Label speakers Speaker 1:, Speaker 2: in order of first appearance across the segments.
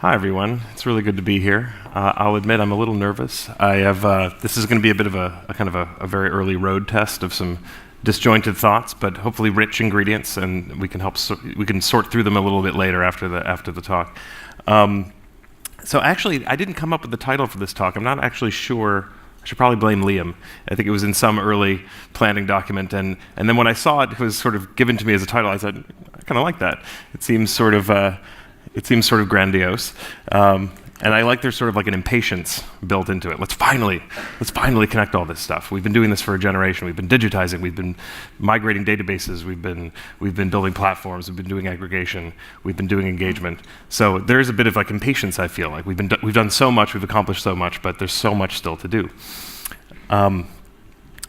Speaker 1: Hi everyone, it's really good to be here. I'll admit I'm a little nervous. This is going to be a bit of a very early road test of some disjointed thoughts, but hopefully rich ingredients, and we can sort through them a little bit later after the talk. So actually, I didn't come up with the title for this talk. I'm not actually sure. I should probably blame Liam. I think it was in some early planning document, and then when I saw it was sort of given to me as a title, I said, I kind of like that. It seems sort of grandiose, and I like there's sort of like an impatience built into it. Let's finally connect all this stuff. We've been doing this for a generation. We've been digitizing. We've been migrating databases. We've been building platforms. We've been doing aggregation. We've been doing engagement. So there's a bit of like impatience. I feel like we've done so much. We've accomplished so much, but there's so much still to do.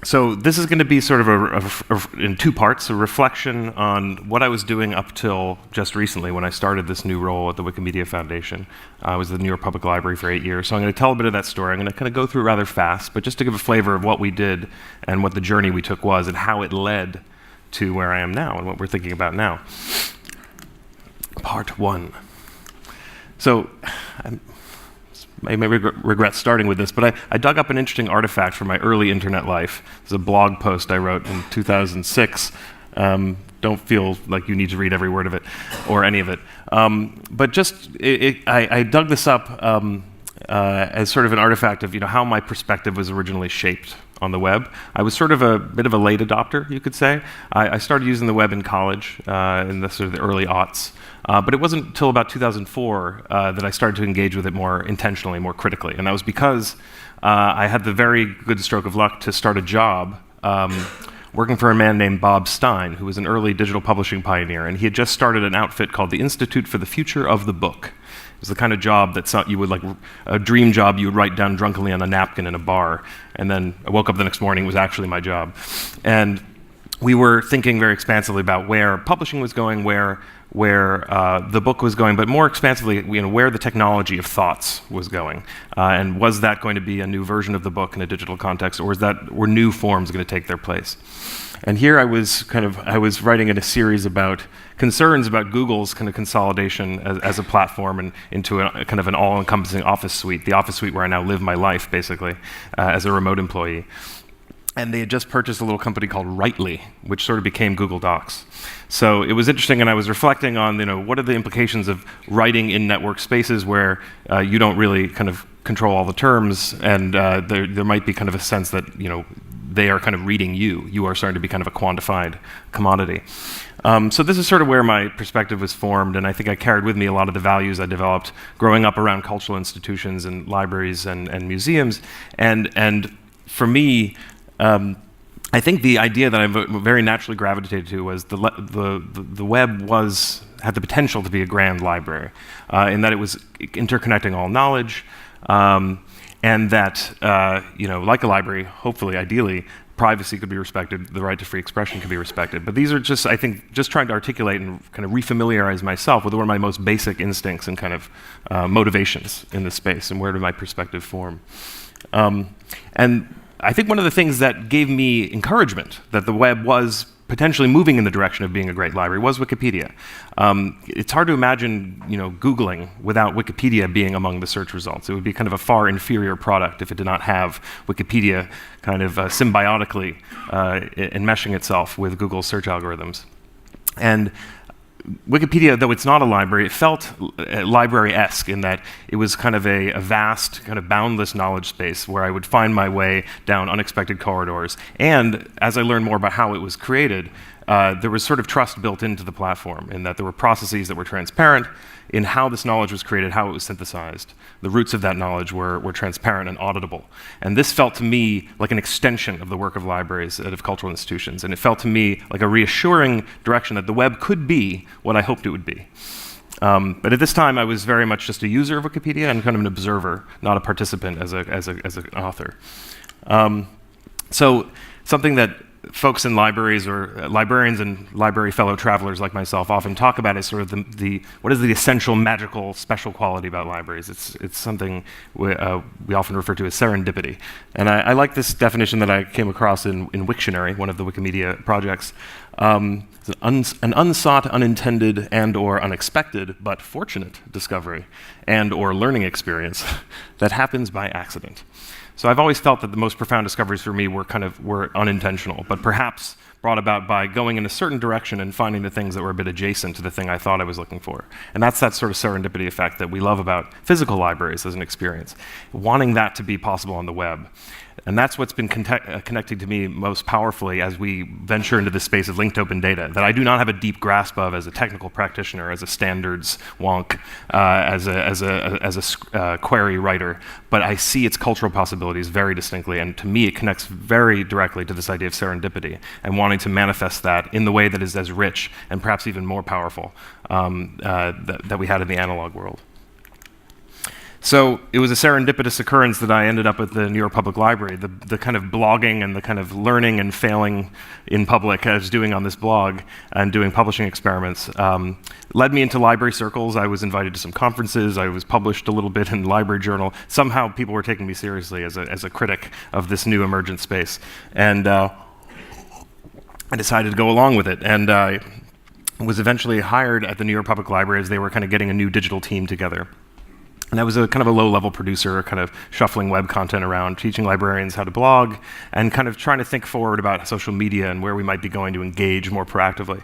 Speaker 1: So this is going to be sort of in two parts, a reflection on what I was doing up till just recently when I started this new role at the Wikimedia Foundation. I was at the New York Public Library for 8 years, so I'm going to tell a bit of that story. I'm going to kind of go through it rather fast, but just to give a flavor of what we did and what the journey we took was and how it led to where I am now and what we're thinking about now. Part one. So I may regret starting with this, but I dug up an interesting artifact from my early internet life. It's a blog post I wrote in 2006. Don't feel like you need to read every word of it or any of it. But just, I dug this up as sort of an artifact of how my perspective was originally shaped on the web. I was sort of a bit of a late adopter, you could say. I started using the web in college in the sort of the early aughts. But it wasn't until about 2004 that I started to engage with it more intentionally, more critically. And that was because I had the very good stroke of luck to start a job working for a man named Bob Stein, who was an early digital publishing pioneer. And he had just started an outfit called the Institute for the Future of the Book. It was the kind of job that you would like, a dream job you would write down drunkenly on a napkin in a bar. And then I woke up the next morning, it was actually my job. And we were thinking very expansively about where publishing was going, where the book was going, but more expansively, where the technology of thoughts was going, and was that going to be a new version of the book in a digital context, or were new forms going to take their place? And here I was writing in a series about concerns about Google's kind of consolidation as a platform and into a kind of an all-encompassing office suite, the office suite where I now live my life, basically, as a remote employee. And they had just purchased a little company called Writely, which sort of became Google Docs. So it was interesting, and I was reflecting on, what are the implications of writing in network spaces where you don't really kind of control all the terms, and there might be kind of a sense that, they are kind of reading you. You are starting to be kind of a quantified commodity. So this is sort of where my perspective was formed, and I think I carried with me a lot of the values I developed growing up around cultural institutions and libraries and museums. And for me, I think the idea that I very naturally gravitated to was the web had the potential to be a grand library, in that it was interconnecting all knowledge, and that like a library, hopefully, ideally, privacy could be respected, the right to free expression could be respected. But these are just, I think, just trying to articulate and kind of refamiliarize myself with one of my most basic instincts and kind of motivations in this space, and where did my perspective form. And I think one of the things that gave me encouragement that the web was potentially moving in the direction of being a great library was Wikipedia. It's hard to imagine, Googling without Wikipedia being among the search results. It would be kind of a far inferior product if it did not have Wikipedia kind of symbiotically enmeshing itself with Google's search algorithms. And Wikipedia, though it's not a library, it felt library-esque in that it was kind of a vast, kind of boundless knowledge space where I would find my way down unexpected corridors. And as I learned more about how it was created, there was sort of trust built into the platform in that there were processes that were transparent in how this knowledge was created, how it was synthesized. The roots of that knowledge were transparent and auditable. And this felt to me like an extension of the work of libraries and of cultural institutions. And it felt to me like a reassuring direction that the web could be what I hoped it would be. But at this time, I was very much just a user of Wikipedia and kind of an observer, not a participant as an author. So something that folks in libraries or librarians and library fellow travelers like myself often talk about is sort of what is the essential, magical, special quality about libraries. It's something we often refer to as serendipity. And I like this definition that I came across in Wiktionary, one of the Wikimedia projects, It's an unsought, unintended, and/or unexpected, but fortunate discovery and/or learning experience that happens by accident. So I've always felt that the most profound discoveries for me were unintentional, but perhaps brought about by going in a certain direction and finding the things that were a bit adjacent to the thing I thought I was looking for. And that's that sort of serendipity effect that we love about physical libraries as an experience, wanting that to be possible on the web. And that's what's been connecting to me most powerfully as we venture into this space of linked open data that I do not have a deep grasp of as a technical practitioner, as a standards wonk, as a query writer, but I see its cultural possibilities very distinctly, and to me it connects very directly to this idea of serendipity and wanting to manifest that in the way that is as rich and perhaps even more powerful that we had in the analog world. So it was a serendipitous occurrence that I ended up at the New York Public Library. The kind of blogging and the kind of learning and failing in public I was doing on this blog and doing publishing experiments led me into library circles. I was invited to some conferences. I was published a little bit in the Library Journal. Somehow people were taking me seriously as a critic of this new emergent space. And I decided to go along with it. And I was eventually hired at the New York Public Library as they were kind of getting a new digital team together. And I was a kind of a low-level producer, kind of shuffling web content around, teaching librarians how to blog, and kind of trying to think forward about social media and where we might be going to engage more proactively.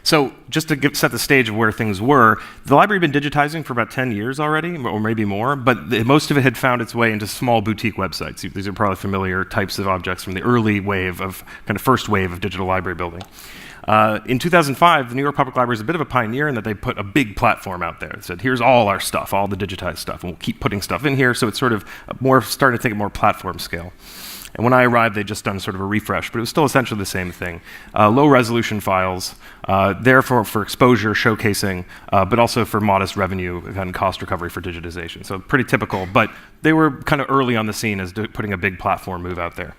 Speaker 1: So just to set the stage of where things were, the library had been digitizing for about 10 years already, or maybe more, but most of it had found its way into small boutique websites. These are probably familiar types of objects from the early wave of, kind of first wave of digital library building. In 2005, the New York Public Library is a bit of a pioneer in that they put a big platform out there. It said, here's all our stuff, all the digitized stuff, and we'll keep putting stuff in here, so it's sort of starting to think of more platform scale. And when I arrived, they'd just done sort of a refresh, but it was still essentially the same thing. Low-resolution files, there for exposure, showcasing, but also for modest revenue and cost recovery for digitization. So pretty typical, but they were kind of early on the scene as putting a big platform move out there.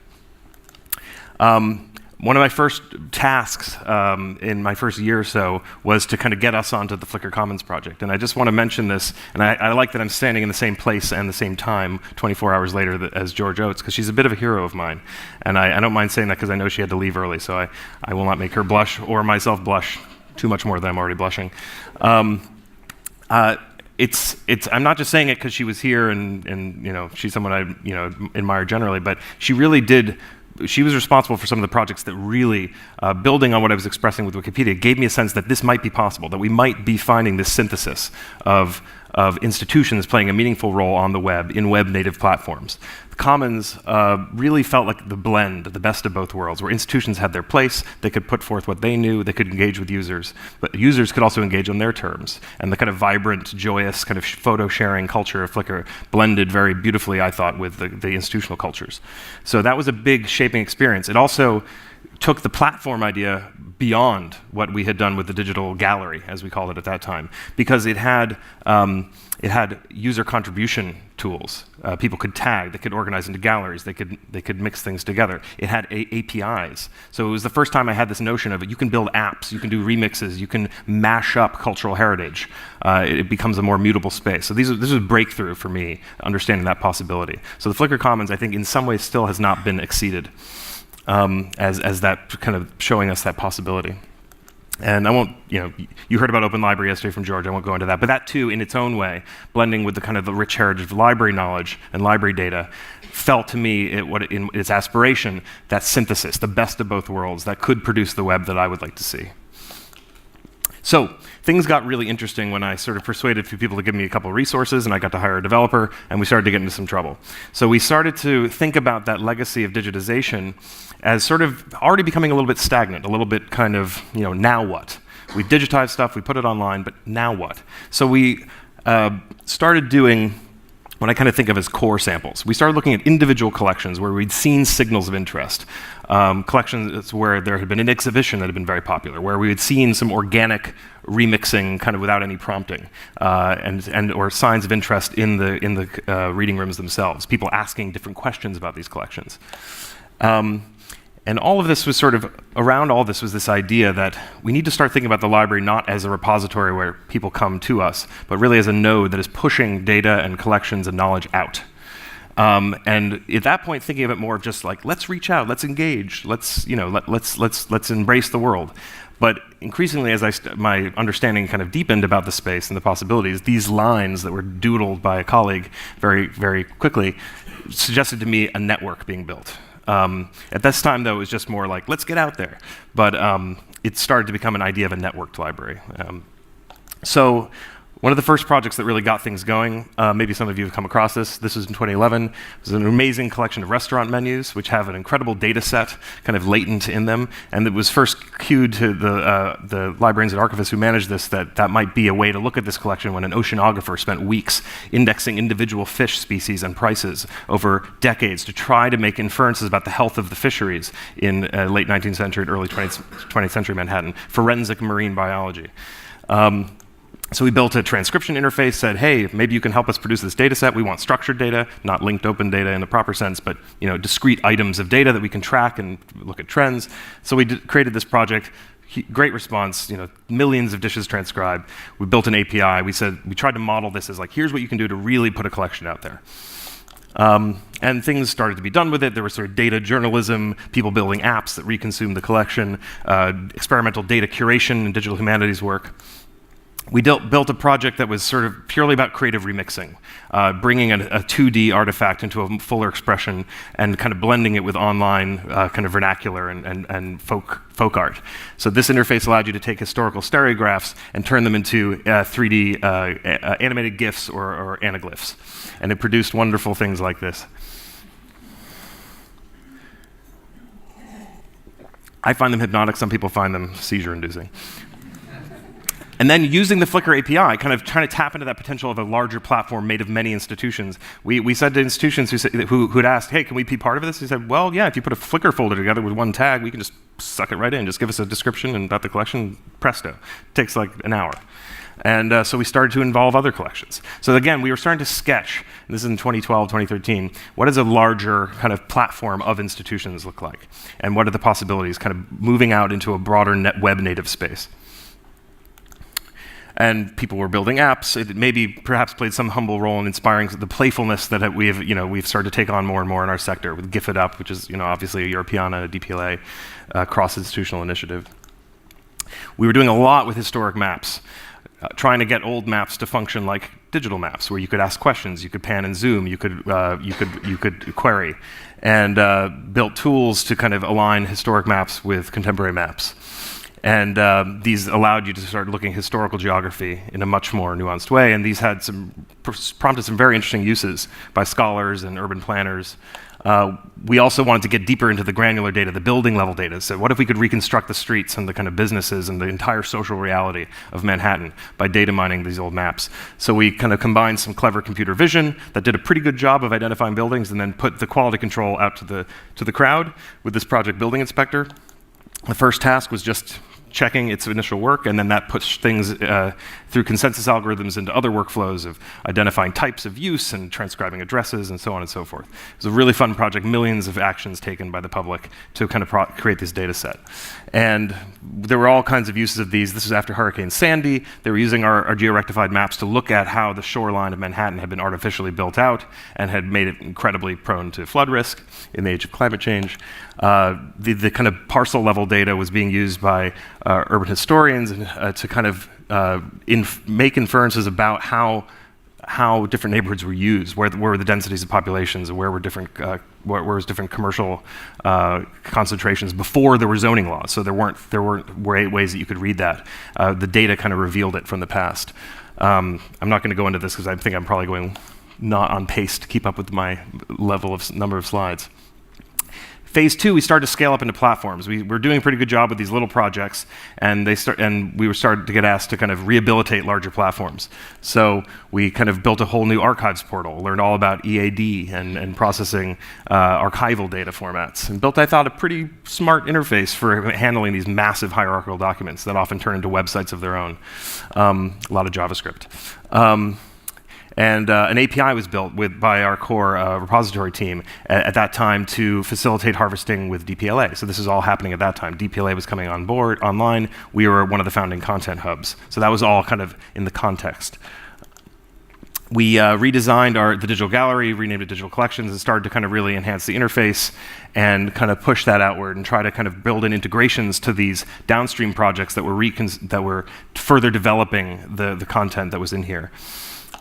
Speaker 1: One of my first tasks in my first year or so was to kind of get us onto the Flickr Commons project. And I just want to mention this, and I like that I'm standing in the same place and the same time 24 hours later as George Oates, because she's a bit of a hero of mine. And I don't mind saying that because I know she had to leave early, so I will not make her blush or myself blush too much more than I'm already blushing. I'm not just saying it because she was here and you know, she's someone I admire generally, but she really did. She was responsible for some of the projects that really, building on what I was expressing with Wikipedia, gave me a sense that this might be possible, that we might be finding this synthesis of institutions playing a meaningful role on the web in web-native platforms. The Commons really felt like the blend, the best of both worlds, where institutions had their place, they could put forth what they knew, they could engage with users, but users could also engage on their terms. And the kind of vibrant, joyous, kind of photo-sharing culture of Flickr blended very beautifully, I thought, with the institutional cultures. So that was a big shaping experience. It also took the platform idea beyond what we had done with the digital gallery, as we called it at that time, because it had user contribution tools. People could tag, they could organize into galleries, they could mix things together. It had APIs. So it was the first time I had this notion of it. You can build apps, you can do remixes, you can mash up cultural heritage. It becomes a more mutable space. So this is a breakthrough for me, understanding that possibility. So the Flickr Commons, I think, in some ways still has not been exceeded. As that kind of showing us that possibility. And I won't, you heard about Open Library yesterday from George, I won't go into that, but that too, in its own way, blending with the kind of the rich heritage of library knowledge and library data, felt to me, in its aspiration, that synthesis, the best of both worlds, that could produce the web that I would like to see. So things got really interesting when I sort of persuaded a few people to give me a couple of resources, and I got to hire a developer, and we started to get into some trouble. So we started to think about that legacy of digitization as sort of already becoming a little bit stagnant, a little bit kind of, now what? We digitized stuff, we put it online, but now what? So we started doing what I kind of think of as core samples. We started looking at individual collections where we'd seen signals of interest. Collections where there had been an exhibition that had been very popular, where we had seen some organic remixing kind of without any prompting, or signs of interest in the reading rooms themselves, people asking different questions about these collections. And all of this was sort of, around all this was this idea that we need to start thinking about the library not as a repository where people come to us, but really as a node that is pushing data and collections and knowledge out. And at that point, thinking of it more of just like, let's reach out, let's engage, let's embrace the world. But increasingly, as my understanding kind of deepened about the space and the possibilities, these lines that were doodled by a colleague very, very quickly suggested to me a network being built. At this time, though, it was just more like, let's get out there. But it started to become an idea of a networked library. So one of the first projects that really got things going, maybe some of you have come across this. This was in 2011. It was an amazing collection of restaurant menus, which have an incredible data set kind of latent in them. And it was first cued to the librarians and archivists who managed this that might be a way to look at this collection when an oceanographer spent weeks indexing individual fish species and prices over decades to try to make inferences about the health of the fisheries in late 19th century and early 20th century Manhattan, forensic marine biology. So we built a transcription interface, said, hey, maybe you can help us produce this data set. We want structured data, not linked open data in the proper sense, but discrete items of data that we can track and look at trends. So we created this project. Great response, millions of dishes transcribed. We built an API. We tried to model this as like, here's what you can do to really put a collection out there. And things started to be done with it. There was sort of data journalism, people building apps that reconsumed the collection, experimental data curation and digital humanities work. We built a project that was sort of purely about creative remixing, bringing a 2D artifact into a fuller expression and kind of blending it with online kind of vernacular and folk art. So this interface allowed you to take historical stereographs and turn them into 3D animated GIFs or anaglyphs. And it produced wonderful things like this. I find them hypnotic. Some people find them seizure-inducing. And then using the Flickr API, kind of trying to tap into that potential of a larger platform made of many institutions. We said to institutions who'd asked, hey, can we be part of this? He said, well, yeah, if you put a Flickr folder together with one tag, we can just suck it right in. Just give us a description and about the collection, presto. It takes like an hour. And so we started to involve other collections. So again, we were starting to sketch, and this is in 2012, 2013, what does a larger kind of platform of institutions look like? And what are the possibilities kind of moving out into a broader web native space? And people were building apps. It maybe perhaps played some humble role in inspiring the playfulness that we've started to take on more and more in our sector with GIF It Up, which is obviously a Europeana, a DPLA, cross-institutional initiative. We were doing a lot with historic maps, trying to get old maps to function like digital maps, where you could ask questions, you could pan and zoom, you could query, and built tools to kind of align historic maps with contemporary maps. And these allowed you to start looking at historical geography in a much more nuanced way. And these had prompted some very interesting uses by scholars and urban planners. We also wanted to get deeper into the granular data, the building level data. So what if we could reconstruct the streets and the kind of businesses and the entire social reality of Manhattan by data mining these old maps? So we kind of combined some clever computer vision that did a pretty good job of identifying buildings and then put the quality control out to the crowd with this project Building Inspector. The first task was just checking its initial work, and then that puts things through consensus algorithms into other workflows of identifying types of use and transcribing addresses and so on and so forth. It was a really fun project, millions of actions taken by the public to kind of create this data set. And there were all kinds of uses of these. This was after Hurricane Sandy. They were using our georectified maps to look at how the shoreline of Manhattan had been artificially built out and had made it incredibly prone to flood risk in the age of climate change. The kind of parcel level data was being used by urban historians to kind of make inferences about how different neighborhoods were used, where were the densities of populations, and where was different commercial concentrations before there were zoning laws. So there weren't ways that you could read that. The data kind of revealed it from the past. I'm not going to go into this because I think I'm probably going not on pace to keep up with my number of slides. Phase 2, we started to scale up into platforms. We were doing a pretty good job with these little projects, and we were starting to get asked to kind of rehabilitate larger platforms. So we kind of built a whole new archives portal, learned all about EAD and processing archival data formats, and built, I thought, a pretty smart interface for handling these massive hierarchical documents that often turn into websites of their own. A lot of JavaScript. And an API was built by our core repository team at that time to facilitate harvesting with DPLA. So this is all happening at that time. DPLA was coming on board online. We were one of the founding content hubs. So that was all kind of in the context. We redesigned the digital gallery, renamed it Digital Collections, and started to kind of really enhance the interface and kind of push that outward and try to kind of build in integrations to these downstream projects that were further developing the content that was in here.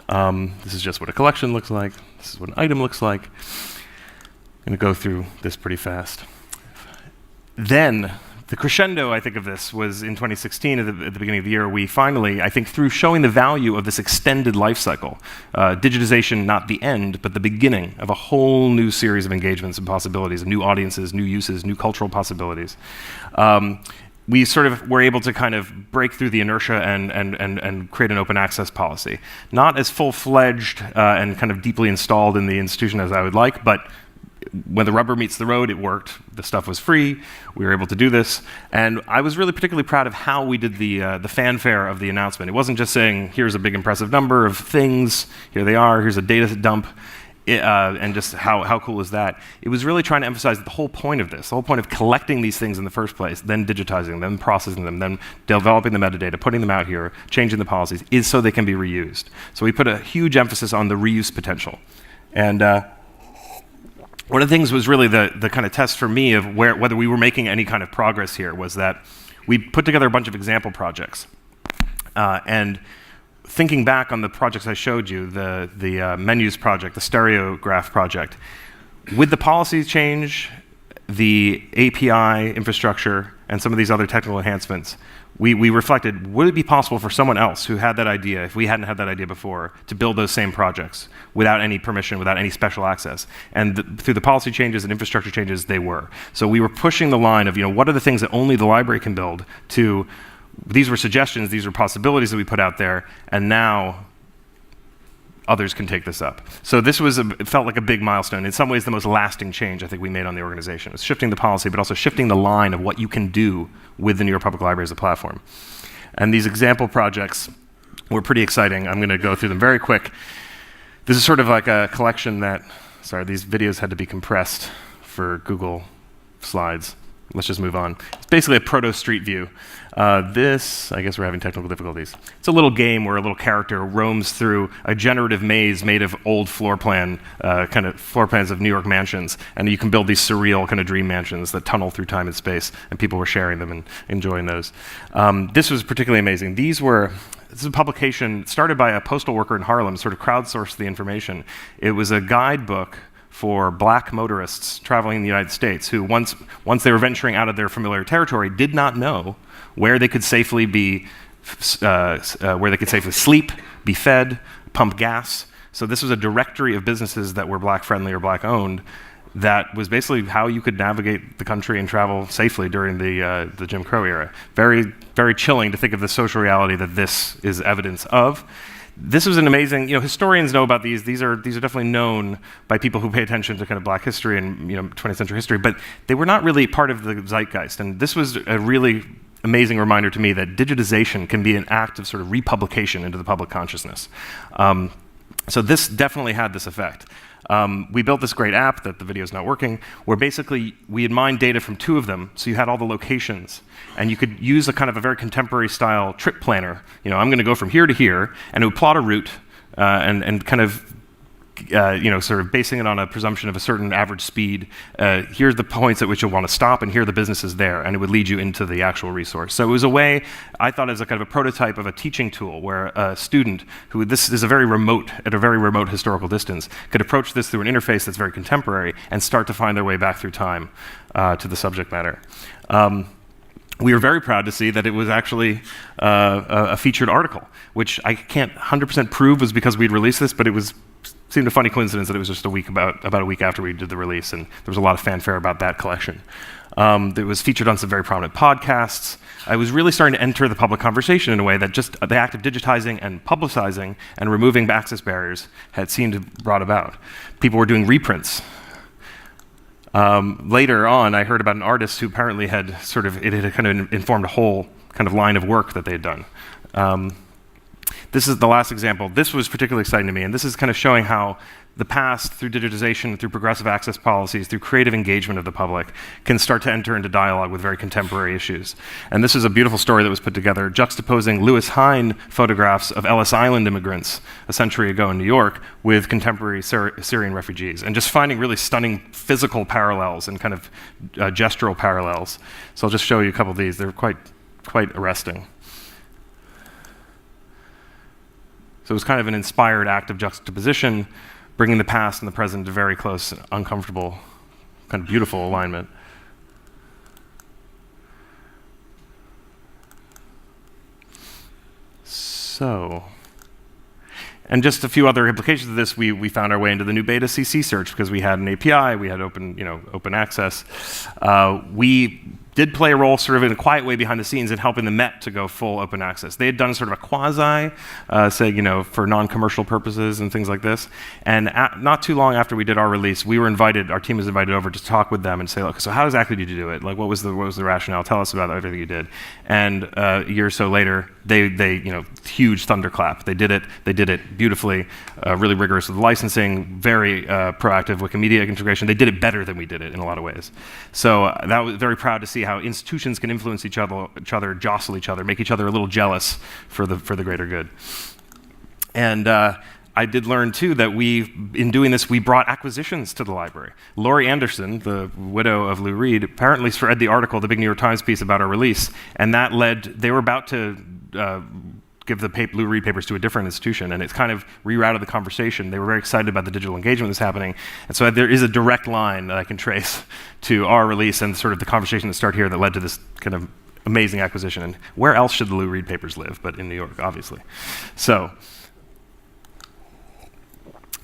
Speaker 1: This is just what a collection looks like. This is what an item looks like. I'm going to go through this pretty fast. Then, the crescendo, I think, of this was in 2016, at the beginning of the year. We finally, I think, through showing the value of this extended life cycle, digitization, not the end, but the beginning of a whole new series of engagements and possibilities, new audiences, new uses, new cultural possibilities. We sort of were able to kind of break through the inertia and create an open access policy. Not as full-fledged and kind of deeply installed in the institution as I would like, but when the rubber meets the road, it worked. The stuff was free. We were able to do this. And I was really particularly proud of how we did the fanfare of the announcement. It wasn't just saying, here's a big impressive number of things, here they are, here's a data dump, and just how cool is that. It was really trying to emphasize that the whole point of this, the whole point of collecting these things in the first place, then digitizing them, processing them, then developing the metadata, putting them out here, changing the policies, is so they can be reused. So we put a huge emphasis on the reuse potential. And one of the things was really the kind of test for me of whether we were making any kind of progress here was that we put together a bunch of example projects. And thinking back on the projects I showed you, the menus project, the stereograph project, with the policy change, the API infrastructure, and some of these other technical enhancements, we reflected, would it be possible for someone else who had that idea, if we hadn't had that idea before, to build those same projects without any permission, without any special access? And through the policy changes and infrastructure changes, they were. So we were pushing the line of, what are the things that only the library can build, to these were suggestions, these were possibilities that we put out there, and now others can take this up. So this it felt like a big milestone. In some ways, the most lasting change I think we made on the organization. It was shifting the policy, but also shifting the line of what you can do with the New York Public Library as a platform. And these example projects were pretty exciting. I'm going to go through them very quick. This is sort of like a collection that, sorry, these videos had to be compressed for Google Slides. Let's just move on. It's basically a proto-street view. This, I guess we're having technical difficulties. It's a little game where a little character roams through a generative maze made of old floor plans of New York mansions, and you can build these surreal kind of dream mansions that tunnel through time and space, and people were sharing them and enjoying those. This was particularly amazing. This is a publication started by a postal worker in Harlem, sort of crowdsourced the information. It was a guidebook for black motorists traveling in the United States who, once they were venturing out of their familiar territory, did not know where they could safely sleep, be fed, pump gas. So this was a directory of businesses that were black-friendly or black-owned that was basically how you could navigate the country and travel safely during the Jim Crow era. Very, very chilling to think of the social reality that this is evidence of. This was an amazing, historians know about these. These are definitely known by people who pay attention to kind of black history and 20th century history, but they were not really part of the zeitgeist. And this was a really amazing reminder to me that digitization can be an act of sort of republication into the public consciousness. So this definitely had this effect. We built this great app that the video is not working, where basically we had mined data from 2 of them, so you had all the locations, and you could use a kind of a very contemporary style trip planner. I'm going to go from here to here, and it would plot a route and kind of sort of basing it on a presumption of a certain average speed. Here's the points at which you'll want to stop, and here are the businesses there, and it would lead you into the actual resource. So it was a way, I thought, as a kind of a prototype of a teaching tool where a student who, this is at a very remote historical distance, could approach this through an interface that's very contemporary and start to find their way back through time to the subject matter. We were very proud to see that it was actually a featured article, which I can't 100% prove was because we'd released this, but it seemed a funny coincidence that it was just about a week after we did the release, and there was a lot of fanfare about that collection. It was featured on some very prominent podcasts. I was really starting to enter the public conversation in a way that just the act of digitizing and publicizing and removing access barriers had seemed to brought about. People were doing reprints. Later on, I heard about an artist who apparently had it had kind of informed a whole kind of line of work that they had done. this is the last example. This was particularly exciting to me, and this is kind of showing how the past, through digitization, through progressive access policies, through creative engagement of the public, can start to enter into dialogue with very contemporary issues. And this is a beautiful story that was put together, juxtaposing Louis Hine photographs of Ellis Island immigrants a century ago in New York with contemporary Syrian refugees, and just finding really stunning physical parallels and kind of gestural parallels. So I'll just show you a couple of these. They're quite arresting. So it was kind of an inspired act of juxtaposition, bringing the past and the present to very close, uncomfortable, kind of beautiful alignment. So, and just a few other implications of this, we found our way into the new beta CC search because we had an API, we had open access. We did play a role sort of in a quiet way behind the scenes in helping the Met to go full open access. They had done sort of a quasi, say, for non-commercial purposes and things like this. And not too long after we did our release, our team was invited over to talk with them and say, look, so how exactly did you do it? Like, what was the rationale? Tell us about everything you did. And a year or so later, they huge thunderclap. They did it beautifully, really rigorous with licensing, very proactive Wikimedia integration. They did it better than we did it in a lot of ways. So that was very proud to see how institutions can influence each other, jostle each other, make each other a little jealous for the greater good. And I did learn too that in doing this, we brought acquisitions to the library. Laurie Anderson, the widow of Lou Reed, apparently read the article, the big New York Times piece about our release, and that they were about to give the Lou Reed papers to a different institution, and it's kind of rerouted the conversation. They were very excited about the digital engagement that's happening, and so there is a direct line that I can trace to our release and sort of the conversation that started here that led to this kind of amazing acquisition. And where else should the Lou Reed papers live but in New York, obviously? So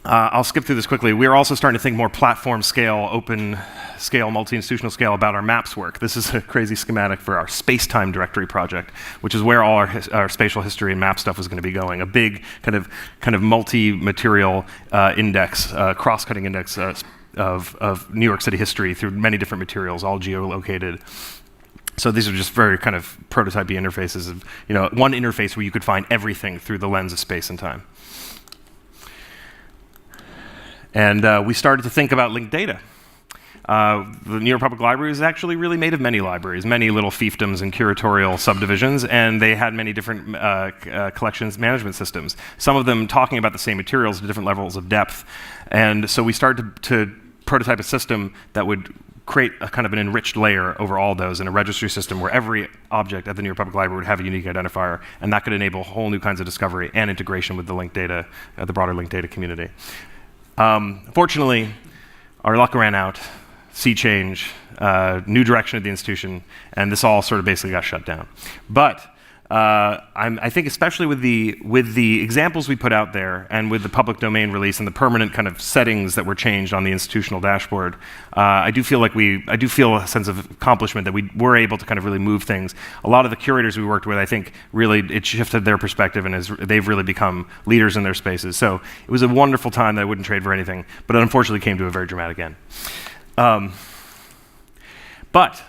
Speaker 1: I'll skip through this quickly. We are also starting to think more platform scale, open scale, multi-institutional scale about our maps work. This is a crazy schematic for our space-time directory project, which is where all our spatial history and map stuff was going to be going. A big kind of multi-material index, cross-cutting index of New York City history through many different materials, all geolocated. So these are just very kind of prototypey interfaces of, one interface where you could find everything through the lens of space and time. And we started to think about linked data. The New York Public Library is actually really made of many libraries, many little fiefdoms and curatorial subdivisions, and they had many different collections management systems, some of them talking about the same materials to different levels of depth. And so we started to prototype a system that would create a kind of an enriched layer over all those in a registry system where every object at the New York Public Library would have a unique identifier, and that could enable whole new kinds of discovery and integration with the linked data, the broader linked data community. Fortunately, our luck ran out, sea change, new direction of the institution, and this all sort of basically got shut down. But I think especially with the examples we put out there and with the public domain release and the permanent kind of settings that were changed on the institutional dashboard, I do feel a sense of accomplishment that we were able to kind of really move things. A lot of the curators we worked with, I think, really it shifted their perspective, and they've really become leaders in their spaces. So it was a wonderful time that I wouldn't trade for anything, but it unfortunately came to a very dramatic end. But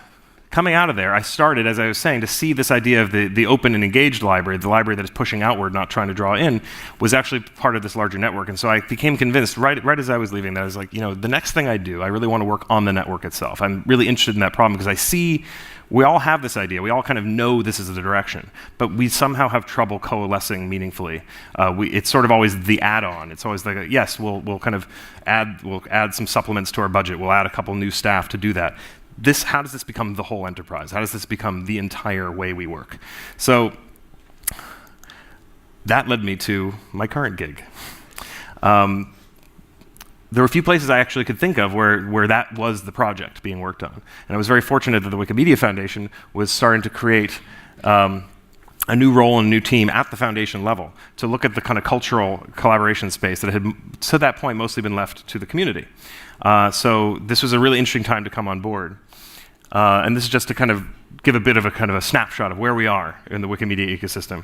Speaker 1: coming out of there, I started, as I was saying, to see this idea of the open and engaged library, the library that is pushing outward, not trying to draw in, was actually part of this larger network. And so I became convinced, right as I was leaving, that I was like, the next thing I do, I really want to work on the network itself. I'm really interested in that problem because I see we all have this idea. We all kind of know this is the direction, but we somehow have trouble coalescing meaningfully. It's sort of always the add-on. It's always like, yes, we'll add some supplements to our budget. We'll add a couple new staff to do that. How does this become the whole enterprise? How does this become the entire way we work? So that led me to my current gig. There were a few places I actually could think of where that was the project being worked on. And I was very fortunate that the Wikimedia Foundation was starting to create a new role and a new team at the foundation level to look at the kind of cultural collaboration space that had, to that point, mostly been left to the community. So this was a really interesting time to come on board. And this is just to kind of give a bit of a kind of a snapshot of where we are in the Wikimedia ecosystem.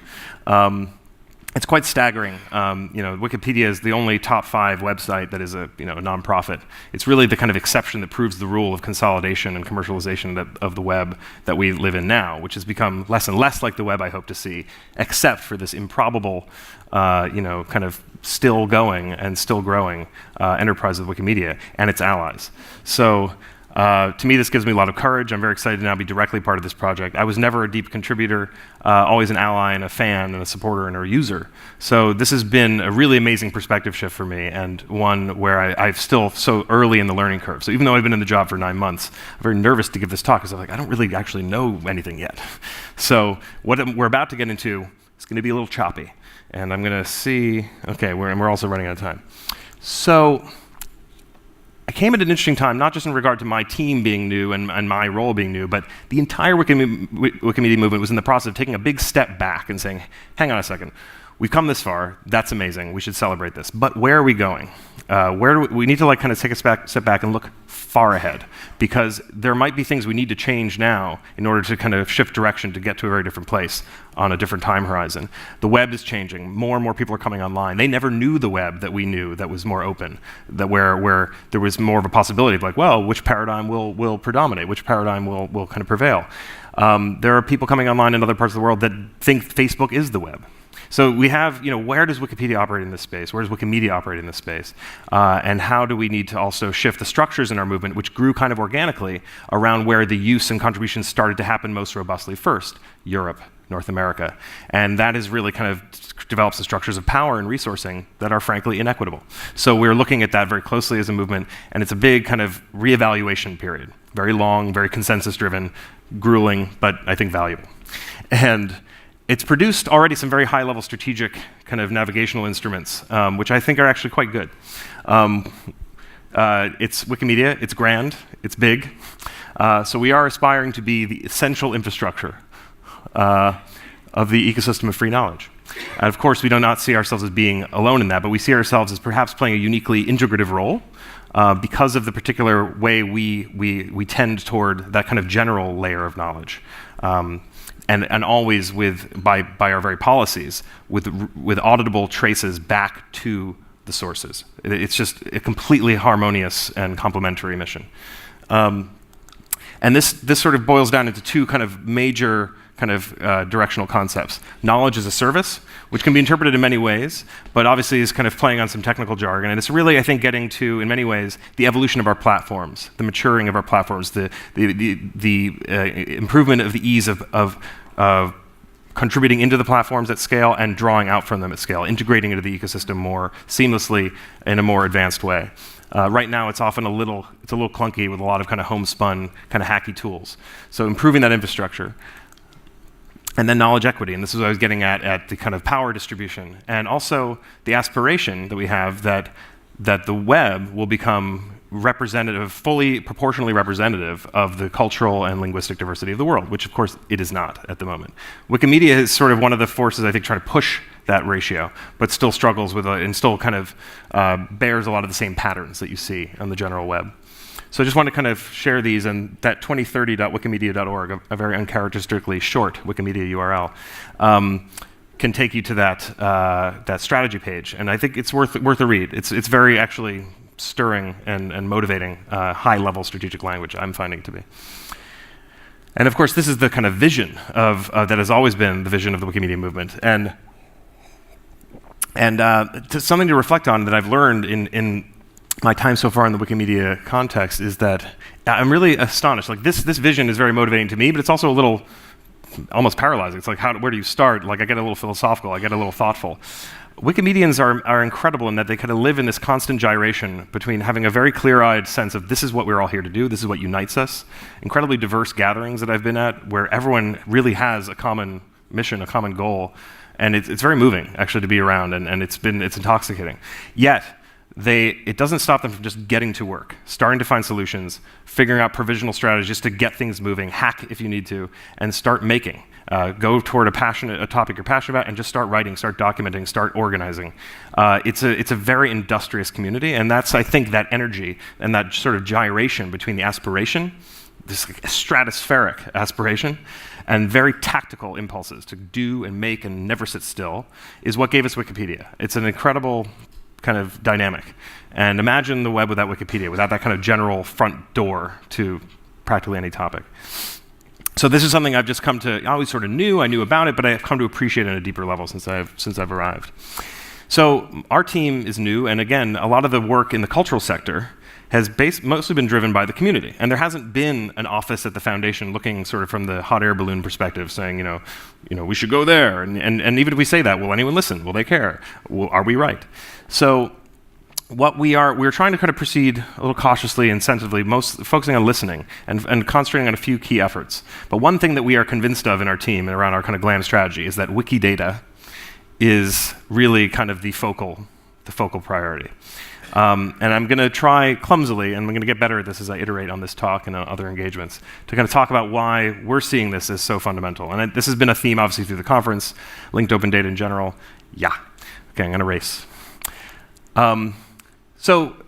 Speaker 1: it's quite staggering. Wikipedia is the only top 5 website that is a nonprofit. It's really the kind of exception that proves the rule of consolidation and commercialization of the web that we live in now, which has become less and less like the web I hope to see, except for this improbable, kind of still going and still growing enterprise of Wikimedia and its allies. So. To me, this gives me a lot of courage. I'm very excited to now be directly part of this project. I was never a deep contributor, always an ally and a fan and a supporter and a user. So this has been a really amazing perspective shift for me, and one where I'm still so early in the learning curve. So even though I've been in the job for 9 months, I'm very nervous to give this talk because I'm like, I don't really actually know anything yet. So what we're about to get into is going to be a little choppy. And I'm going to see, okay, we're also running out of time. So I came at an interesting time, not just in regard to my team being new and my role being new, but the entire Wikimedia movement was in the process of taking a big step back and saying, hang on a second, we've come this far, that's amazing, we should celebrate this, but where are we going? We need to kind of take a step back and look far ahead, because there might be things we need to change now in order to kind of shift direction to get to a very different place on a different time horizon. The web is changing. More and more people are coming online. They never knew the web that we knew that was more open, that where there was more of a possibility of like, well, which paradigm will predominate, which paradigm will kind of prevail. There are people coming online in other parts of the world that think Facebook is the web. So we have, where does Wikipedia operate in this space? Where does Wikimedia operate in this space? And how do we need to also shift the structures in our movement, which grew kind of organically around where the use and contributions started to happen most robustly first, Europe, North America. And that is really kind of develops the structures of power and resourcing that are frankly inequitable. So we're looking at that very closely as a movement, and it's a big kind of reevaluation period. Very long, very consensus-driven, grueling, but I think valuable. And it's produced already some very high-level strategic kind of navigational instruments, which I think are actually quite good. It's Wikimedia, it's grand, it's big. So we are aspiring to be the essential infrastructure of the ecosystem of free knowledge. And of course, we do not see ourselves as being alone in that, but we see ourselves as perhaps playing a uniquely integrative role because of the particular way we tend toward that kind of general layer of knowledge. And always by our very policies, with auditable traces back to the sources. It's just a completely harmonious and complementary mission. And this sort of boils down into 2 kind of major kind of directional concepts. Knowledge as a service, which can be interpreted in many ways, but obviously is kind of playing on some technical jargon. And it's really, I think, getting to, in many ways, the evolution of our platforms, the maturing of our platforms, the improvement of the ease of contributing into the platforms at scale and drawing out from them at scale, integrating into the ecosystem more seamlessly in a more advanced way. Right now, it's often a little clunky with a lot of kind of homespun, kind of hacky tools. So improving that infrastructure. And then knowledge equity, and this is what I was getting at the kind of power distribution, and also the aspiration that we have that the web will become representative, fully proportionally representative of the cultural and linguistic diversity of the world, which of course it is not at the moment. Wikimedia is sort of one of the forces I think trying to push that ratio, but still struggles with and still kind of bears a lot of the same patterns that you see on the general web. So I just want to kind of share these, and that 2030.wikimedia.org, a very uncharacteristically short Wikimedia URL, can take you to that strategy page, and I think it's worth a read. It's very actually stirring and motivating, high-level strategic language, I'm finding it to be. And of course, this is the kind of vision of that has always been the vision of the Wikimedia movement, and something to reflect on that I've learned in my time so far in the Wikimedia context is that I'm really astonished. Like this vision is very motivating to me, but it's also a little almost paralyzing. It's like, where do you start? Like I get a little philosophical, I get a little thoughtful. Wikimedians are incredible in that they kind of live in this constant gyration between having a very clear-eyed sense of this is what we're all here to do, this is what unites us. Incredibly diverse gatherings that I've been at where everyone really has a common mission, a common goal, and it's very moving actually to be around, and it's intoxicating. Yet, it doesn't stop them from just getting to work, starting to find solutions, figuring out provisional strategies to get things moving, hack if you need to, and start making. Go toward a topic you're passionate about and just start writing, start documenting, start organizing. It's a very industrious community, and that's, I think, that energy and that sort of gyration between the aspiration, this stratospheric aspiration and very tactical impulses to do and make and never sit still is what gave us Wikipedia. It's an incredible kind of dynamic. And imagine the web without Wikipedia, without that kind of general front door to practically any topic. So this is something I've just come to, I always sort of knew, I knew about it, but I've come to appreciate it at a deeper level since I've arrived. So our team is new, and again, a lot of the work in the cultural sector has mostly been driven by the community. And there hasn't been an office at the foundation looking sort of from the hot air balloon perspective saying, we should go there. And even if we say that, will anyone listen? Will they care? Are we right? So what we're trying to kind of proceed a little cautiously and sensitively, focusing on listening and concentrating on a few key efforts. But one thing that we are convinced of in our team and around our kind of GLAM strategy is that Wikidata is really kind of the focal priority. And I'm going to try clumsily, and I'm going to get better at this as I iterate on this talk and other engagements, to kind of talk about why we're seeing this as so fundamental. And this has been a theme, obviously, through the conference, linked open data in general. Yeah. Okay, I'm going to race.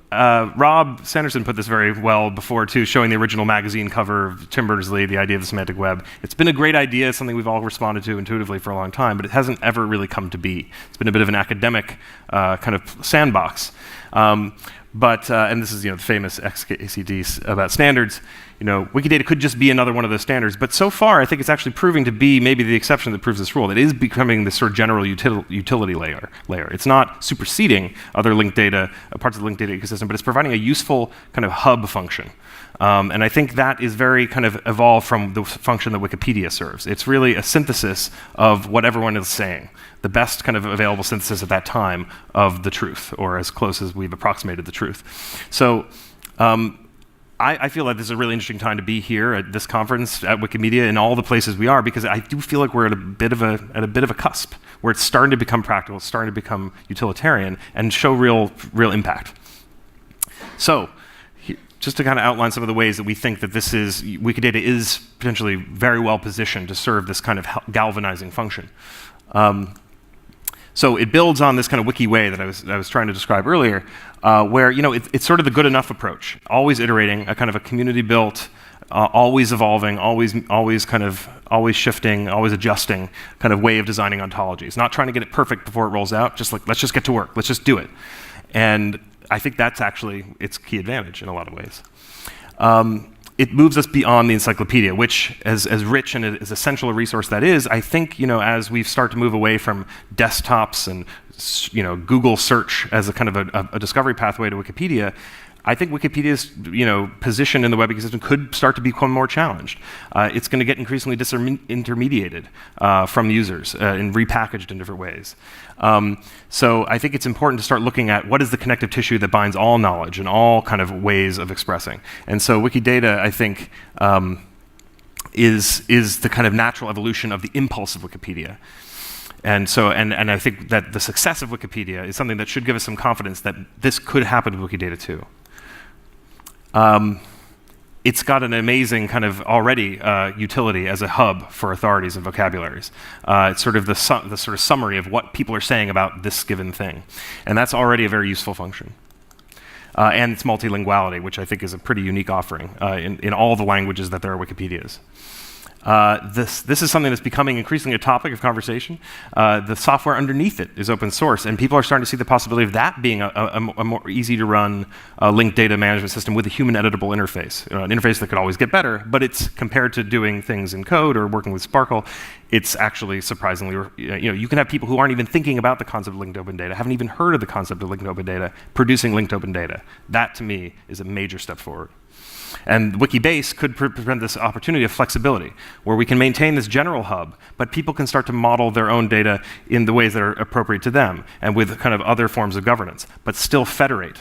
Speaker 1: Rob Sanderson put this very well before, too, showing the original magazine cover of Tim Berners-Lee, the idea of the semantic web. It's been a great idea, something we've all responded to intuitively for a long time, but it hasn't ever really come to be. It's been a bit of an academic kind of sandbox. And this is the famous XKCD about standards. Wikidata could just be another one of those standards, but so far I think it's actually proving to be maybe the exception that proves this rule. It is becoming this sort of general utility layer. It's not superseding other linked data, parts of the linked data ecosystem, but it's providing a useful kind of hub function. And I think that is very kind of evolved from the function that Wikipedia serves. It's really a synthesis of what everyone is saying, the best kind of available synthesis at that time of the truth, or as close as we've approximated the truth. So I feel like this is a really interesting time to be here at this conference, at Wikimedia, in all the places we are, because I do feel like we're at a bit of a cusp, where it's starting to become practical, it's starting to become utilitarian, and show real impact. So, just to kind of outline some of the ways that we think that Wikidata is potentially very well positioned to serve this kind of galvanizing function. So it builds on this kind of wiki way that I was trying to describe earlier, where it's sort of the good enough approach, always iterating, a kind of a community-built, always evolving, always shifting, always adjusting kind of way of designing ontologies. Not trying to get it perfect before it rolls out, just like let's just get to work, let's just do it. And I think that's actually its key advantage in a lot of ways. It moves us beyond the encyclopedia, which, as rich and as essential a resource that is, I think, as we start to move away from desktops and, Google search as a kind of a discovery pathway to Wikipedia, I think Wikipedia's, position in the web ecosystem could start to become more challenged. It's going to get increasingly disintermediated from users and repackaged in different ways. So I think it's important to start looking at what is the connective tissue that binds all knowledge and all kind of ways of expressing. And so Wikidata, I think, is the kind of natural evolution of the impulse of Wikipedia. And so, and I think that the success of Wikipedia is something that should give us some confidence that this could happen with Wikidata too. It's got an amazing kind of already utility as a hub for authorities and vocabularies. It's sort of the sort of summary of what people are saying about this given thing. And that's already a very useful function. And it's multilinguality, which I think is a pretty unique offering in all the languages that there are Wikipedias. This is something that's becoming increasingly a topic of conversation. The software underneath it is open source, and people are starting to see the possibility of that being a more easy-to-run linked data management system with a human editable interface. An interface that could always get better, but it's compared to doing things in code or working with Sparkle, it's actually surprisingly, you can have people who aren't even thinking about the concept of linked open data, haven't even heard of the concept of linked open data, producing linked open data. That, to me, is a major step forward. And Wikibase could present this opportunity of flexibility, where we can maintain this general hub, but people can start to model their own data in the ways that are appropriate to them, and with kind of other forms of governance, but still federate.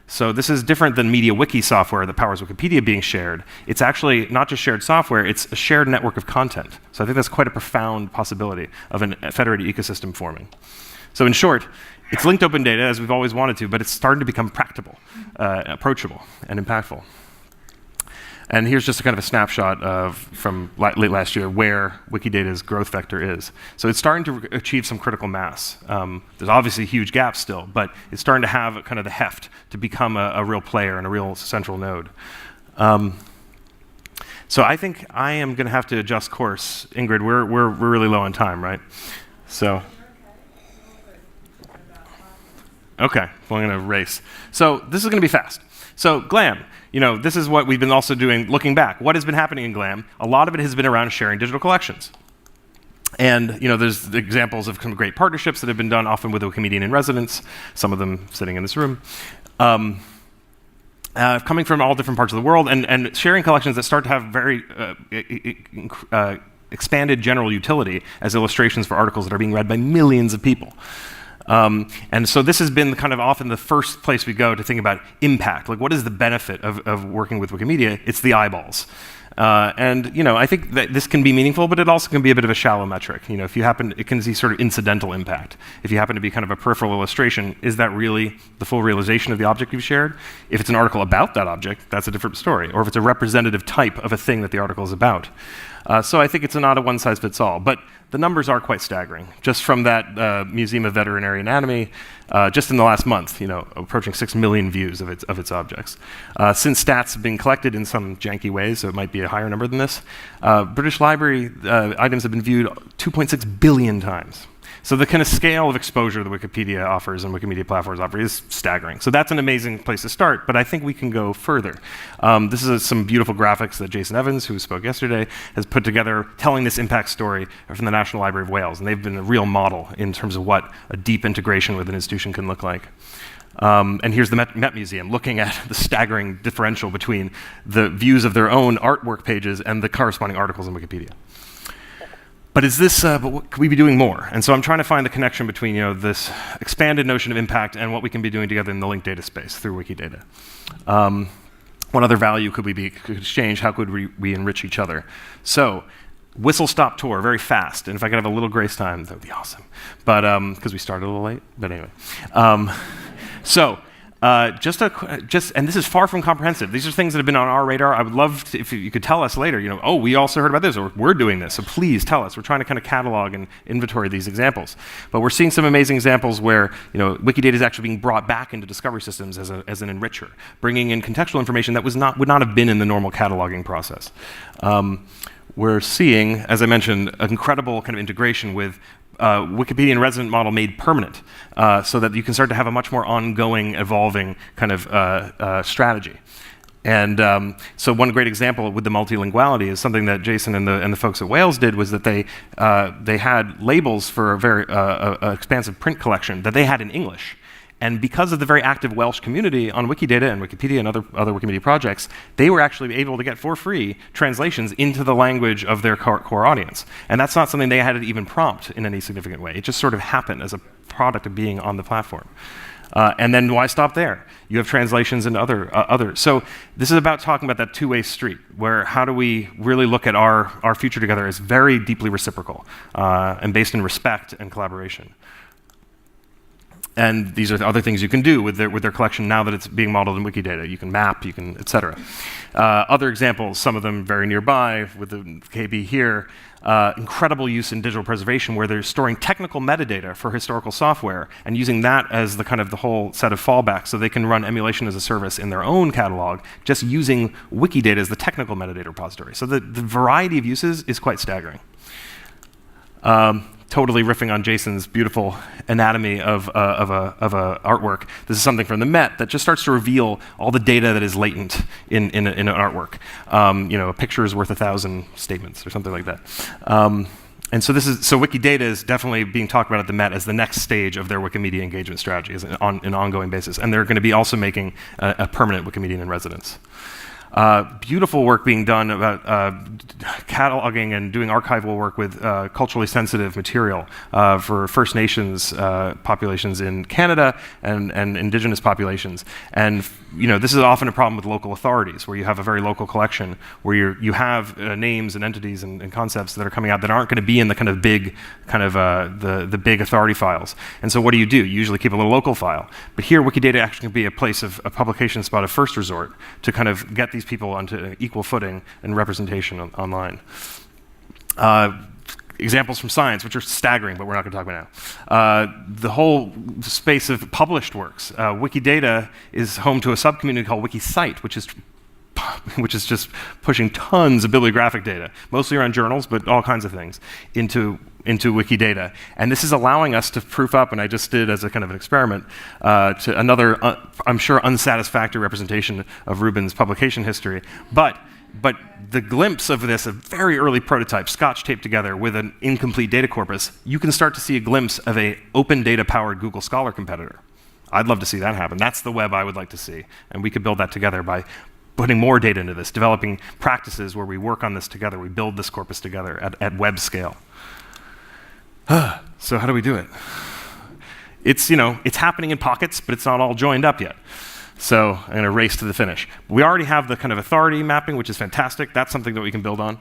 Speaker 1: So this is different than MediaWiki software that powers Wikipedia being shared. It's actually not just shared software, it's a shared network of content. So I think that's quite a profound possibility of a federated ecosystem forming. So in short, it's linked open data as we've always wanted to, but it's starting to become practicable, approachable, and impactful. And here's just a kind of a snapshot from late last year where Wikidata's growth vector is. So it's starting to achieve some critical mass. There's obviously huge gaps still, but it's starting to have kind of the heft to become a real player and a real central node. So I think I am going to have to adjust course. Ingrid, we're really low on time, right? So. Okay, well, I'm going to race. So this is going to be fast. So GLAM, this is what we've been also doing looking back. What has been happening in GLAM? A lot of it has been around sharing digital collections. And there's examples of some great partnerships that have been done, often with a Wikimedian in residence, some of them sitting in this room. Coming from all different parts of the world, and sharing collections that start to have very expanded general utility as illustrations for articles that are being read by millions of people. And so this has been kind of often the first place we go to think about impact. Like, what is the benefit of working with Wikimedia? It's the eyeballs. I think that this can be meaningful, but it also can be a bit of a shallow metric. If you happen, it can see sort of incidental impact. If you happen to be kind of a peripheral illustration, is that really the full realization of the object you've shared? If it's an article about that object, that's a different story. Or if it's a representative type of a thing that the article is about. So I think it's not a one-size-fits-all, but the numbers are quite staggering. Just from that Museum of Veterinary Anatomy, just in the last month, approaching 6 million views of its objects. Since stats have been collected in some janky ways, so it might be a higher number than this, British Library items have been viewed 2.6 billion times. So the kind of scale of exposure that Wikipedia offers and Wikimedia platforms offer is staggering. So that's an amazing place to start, but I think we can go further. This is some beautiful graphics that Jason Evans, who spoke yesterday, has put together telling this impact story from the National Library of Wales, and they've been a real model in terms of what a deep integration with an institution can look like. And here's the Met Museum looking at the staggering differential between the views of their own artwork pages and the corresponding articles in Wikipedia. But what could we be doing more? And so I'm trying to find the connection between this expanded notion of impact and what we can be doing together in the linked data space through Wikidata. What other value could we exchange? How could we enrich each other? So whistle stop tour, very fast. And if I could have a little grace time, that would be awesome. But because we started a little late. But anyway, and this is far from comprehensive. These are things that have been on our radar. I would love if you could tell us later, oh, we also heard about this, or we're doing this, so please tell us. We're trying to kind of catalog and inventory these examples. But we're seeing some amazing examples where, Wikidata is actually being brought back into discovery systems as an enricher, bringing in contextual information that would not have been in the normal cataloging process. We're seeing, as I mentioned, an incredible kind of integration with Wikipedian resident model made permanent, so that you can start to have a much more ongoing, evolving kind of strategy. And so one great example with the multilinguality is something that Jason and the folks at Wales did, was that they had labels for a very expansive print collection that they had in English. And because of the very active Welsh community on Wikidata and Wikipedia and other Wikimedia projects, they were actually able to get for free translations into the language of their core audience. And that's not something they had to even prompt in any significant way. It just sort of happened as a product of being on the platform. And then why stop there? You have translations into other. So this is about talking about that two-way street, where how do we really look at our future together as very deeply reciprocal and based in respect and collaboration. And these are other things you can do with their collection now that it's being modeled in Wikidata. You can map, you can, et cetera. Other examples, some of them very nearby, with the KB here, incredible use in digital preservation where they're storing technical metadata for historical software and using that as the kind of the whole set of fallbacks so they can run emulation as a service in their own catalog, just using Wikidata as the technical metadata repository. So the variety of uses is quite staggering. Totally riffing on Jason's beautiful anatomy of a artwork. This is something from the Met that just starts to reveal all the data that is latent in an artwork. A picture is worth 1,000 statements or something like that. And so Wikidata is definitely being talked about at the Met as the next stage of their Wikimedia engagement strategy, on an ongoing basis. And they're going to be also making a permanent Wikimedian in residence. Beautiful work being done about cataloging and doing archival work with culturally sensitive material for First Nations populations in Canada and Indigenous populations. And this is often a problem with local authorities, where you have a very local collection where you have names and entities and concepts that are coming out that aren't going to be in the kind of big the big authority files. And so what do? You usually keep a little local file. But here, Wikidata actually can be a place of a publication spot of first resort to kind of get these people onto equal footing and representation online. Examples from science, which are staggering, but we're not going to talk about now. The whole space of published works. Wikidata is home to a subcommunity called WikiCite, which is which is just pushing tons of bibliographic data, mostly around journals, but all kinds of things, into Wikidata. And this is allowing us to proof up, and I just did as a kind of an experiment, to another, I'm sure, unsatisfactory representation of Rubin's publication history. But the glimpse of this, a very early prototype, scotch taped together with an incomplete data corpus, you can start to see a glimpse of an open data-powered Google Scholar competitor. I'd love to see that happen. That's the web I would like to see. And we could build that together by putting more data into this, developing practices where we work on this together, we build this corpus together at web scale. So how do we do it? It's happening in pockets, but it's not all joined up yet. So I'm going to race to the finish. We already have the kind of authority mapping, which is fantastic. That's something that we can build on.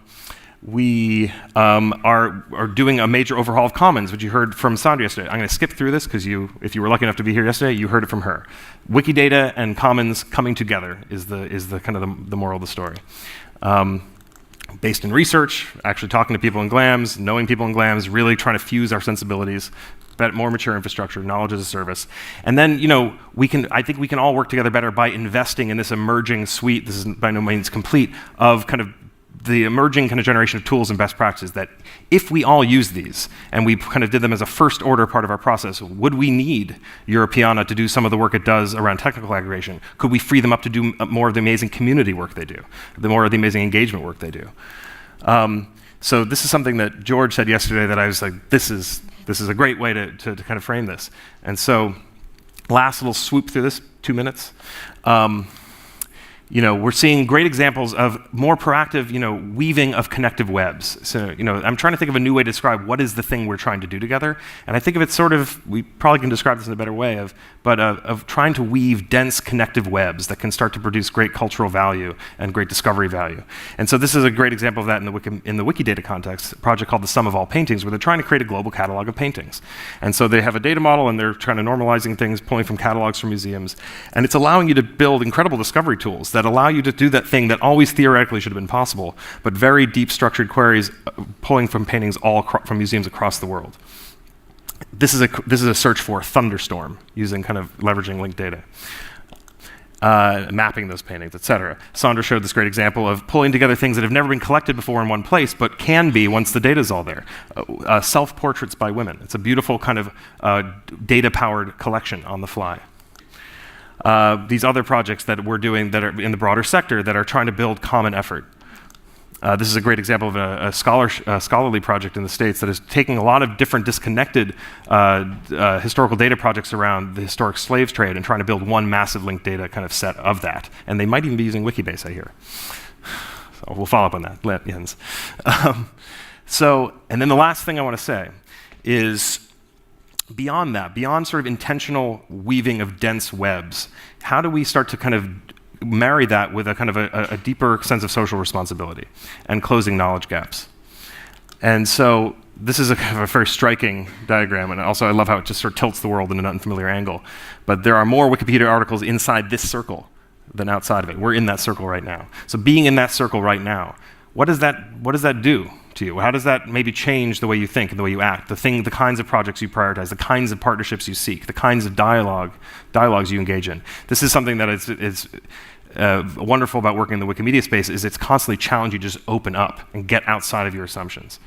Speaker 1: We are doing a major overhaul of Commons, which you heard from Sandra yesterday. I'm going to skip through this because if you were lucky enough to be here yesterday, you heard it from her. Wikidata and Commons coming together is the kind of the moral of the story. Based in research, actually talking to people in GLAMs, knowing people in GLAMs, really trying to fuse our sensibilities, more mature infrastructure, knowledge as a service. And then, I think we can all work together better by investing in this emerging suite, this is by no means complete, of kind of the emerging kind of generation of tools and best practices that if we all use these, and we kind of did them as a first order part of our process, would we need Europeana to do some of the work it does around technical aggregation? Could we free them up to do more of the amazing community work they do, more of the amazing engagement work they do? So this is something that George said yesterday that I was like, this is a great way to kind of frame this. And so last little swoop through this, 2 minutes. We're seeing great examples of more proactive, weaving of connective webs. So, I'm trying to think of a new way to describe what is the thing we're trying to do together. And I think of it sort of, we probably can describe this in a better way, of trying to weave dense connective webs that can start to produce great cultural value and great discovery value. And so this is a great example of that in the Wikidata context, a project called the Sum of All Paintings, where they're trying to create a global catalog of paintings. And so they have a data model, and they're trying to normalizing things, pulling from catalogs from museums. And it's allowing you to build incredible discovery tools that allow you to do that thing that always theoretically should have been possible, but very deep structured queries pulling from paintings from museums across the world. This is a search for thunderstorm using kind of leveraging linked data, mapping those paintings, etc. Sandra showed this great example of pulling together things that have never been collected before in one place, but can be once the data's all there. Self-portraits by women. It's a beautiful kind of data-powered collection on the fly. These other projects that we're doing that are in the broader sector that are trying to build common effort. This is a great example of a scholarly project in the States that is taking a lot of different disconnected historical data projects around the historic slaves trade and trying to build one massive linked data kind of set of that. And they might even be using Wikibase, I hear. So we'll follow up on that, Jens. And then the last thing I want to say is, beyond that, beyond sort of intentional weaving of dense webs, how do we start to kind of marry that with a kind of a deeper sense of social responsibility and closing knowledge gaps? And so this is a kind of a very striking diagram, and also I love how it just sort of tilts the world in an unfamiliar angle. But there are more Wikipedia articles inside this circle than outside of it. We're in that circle right now. So being in that circle right now, what does that do to you? How does that maybe change the way you think and the way you act, the kinds of projects you prioritize, the kinds of partnerships you seek, the kinds of dialogues you engage in? This is something that is wonderful about working in the Wikimedia space, is it's constantly challenging you to just open up and get outside of your assumptions.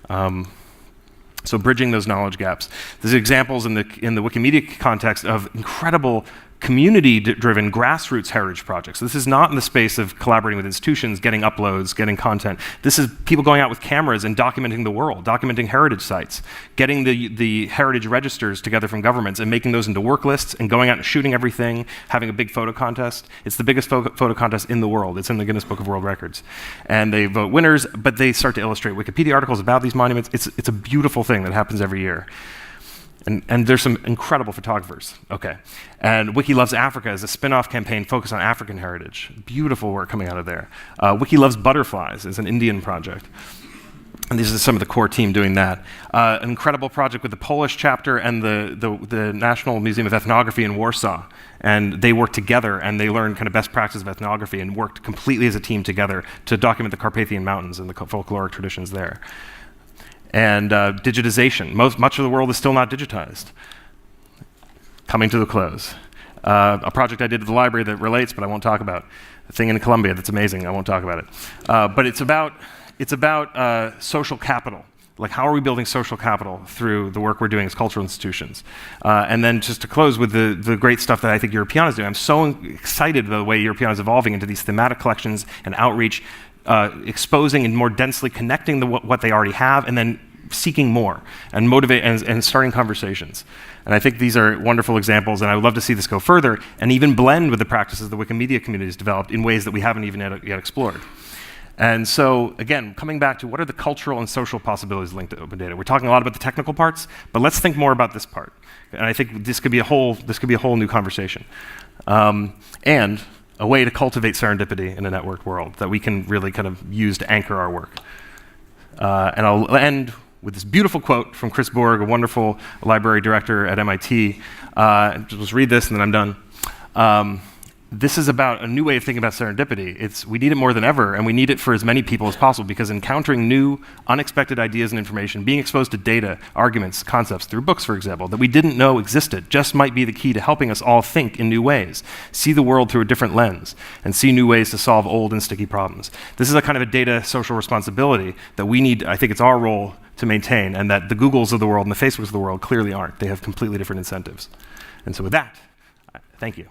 Speaker 1: So bridging those knowledge gaps. There's examples in the Wikimedia context of incredible community-driven grassroots heritage projects. This is not in the space of collaborating with institutions, getting uploads, getting content. This is people going out with cameras and documenting the world, documenting heritage sites, getting the heritage registers together from governments and making those into work lists and going out and shooting everything, having a big photo contest. It's the biggest photo contest in the world. It's in the Guinness Book of World Records. And they vote winners, but they start to illustrate Wikipedia articles about these monuments. It's a beautiful thing that happens every year. And there's some incredible photographers. Okay. And Wiki Loves Africa is a spin-off campaign focused on African heritage. Beautiful work coming out of there. Wiki Loves Butterflies is an Indian project. And these are some of the core team doing that. An incredible project with the Polish chapter and the National Museum of Ethnography in Warsaw. And they worked together and they learned kind of best practices of ethnography and worked completely as a team together to document the Carpathian Mountains and the folkloric traditions there. And digitization. Much of the world is still not digitized. Coming to the close. a project I did at the library that relates, but I won't talk about. A thing in Colombia that's amazing, I won't talk about it. But it's about social capital. Like, how are we building social capital through the work we're doing as cultural institutions? And then just to close with the great stuff that I think Europeana is doing. I'm so excited by the way Europeana is evolving into these thematic collections and outreach, exposing and more densely connecting what they already have, and then seeking more and motivate and starting conversations. And I think these are wonderful examples, and I would love to see this go further and even blend with the practices the Wikimedia community has developed in ways that we haven't even yet explored. And so, again, coming back to what are the cultural and social possibilities linked to open data? We're talking a lot about the technical parts, but let's think more about this part. And I think this could be a whole new conversation. And a way to cultivate serendipity in a networked world that we can really kind of use to anchor our work. And I'll end with this beautiful quote from Chris Borg, a wonderful library director at MIT. Just read this and then I'm done. This is about a new way of thinking about serendipity. We need it more than ever, and we need it for as many people as possible, because encountering new, unexpected ideas and information, being exposed to data, arguments, concepts, through books, for example, that we didn't know existed, just might be the key to helping us all think in new ways, see the world through a different lens, and see new ways to solve old and sticky problems. This is a kind of a data social responsibility that we need, I think it's our role to maintain, and that the Googles of the world and the Facebooks of the world clearly aren't. They have completely different incentives. And so with that, thank you.